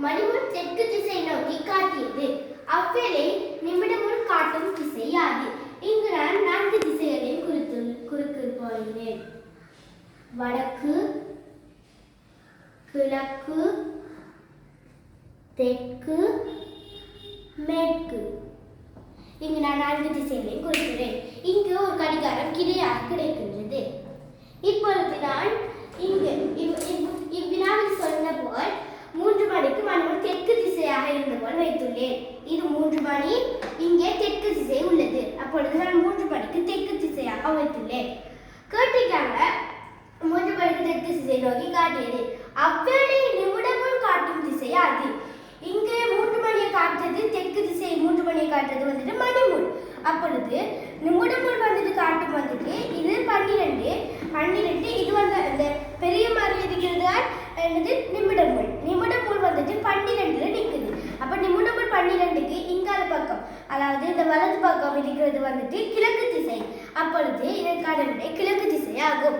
மணிமுள் தெற்கு திசை நோக்கி காட்டியது. அவ்வேளை நிமிடமுள் காட்டும் திசை யாது? இங்கு நான் 4 திசைகளையும் குறித்து போகிறேன். வடக்கு, கிழக்கு, தெற்கு, மேற்கு. இங்கு நான் 4 திசைகளையும் குறிக்கிறேன். இங்கு ஒரு கடிகாரம் கிடையாக கிடைக்கின்றது. இப்பொழுது நான் இவ்வினாவில் சொன்ன போல் 3 மணிக்கு மணிமுள் தெற்கு திசையாக இருந்த போல் வைத்துள்ளேன். இது 3 மணி, இங்கே தெற்கு திசை உள்ளது. அப்பொழுது நான் 3 மணிக்கு தெற்கு திசையாக வைத்துள்ளேன். கேட்டிருக்காங்க 3 மணிக்கு தெற்கு திசை நோக்கி காட்டியது. அவ்வேளை நிமிடமுள் காட்டும் திசை அது. இங்கே 3 மணியை காட்டுறது தெற்கு திசை, 3 மணியை காட்டுறது வந்துட்டு மணிமுள். அப்பொழுது நிமிடமுள் வந்துட்டு காட்டும் வந்துட்டு இது 12 இது வந்து அந்த பெரிய மாதிரி இருக்கிறது என்னது நிமிடமுள். நிமிடமுள் வந்துட்டு 12ல நிற்குது. அப்ப நிமிடமுள் 12க்கு இங்கால பக்கம், அதாவது இந்த வலது பக்கம் இருக்கிறது வந்துட்டு கிழக்கு திசை. அப்பொழுது இதற்கான விடை கிழக்கு திசை ஆகும்.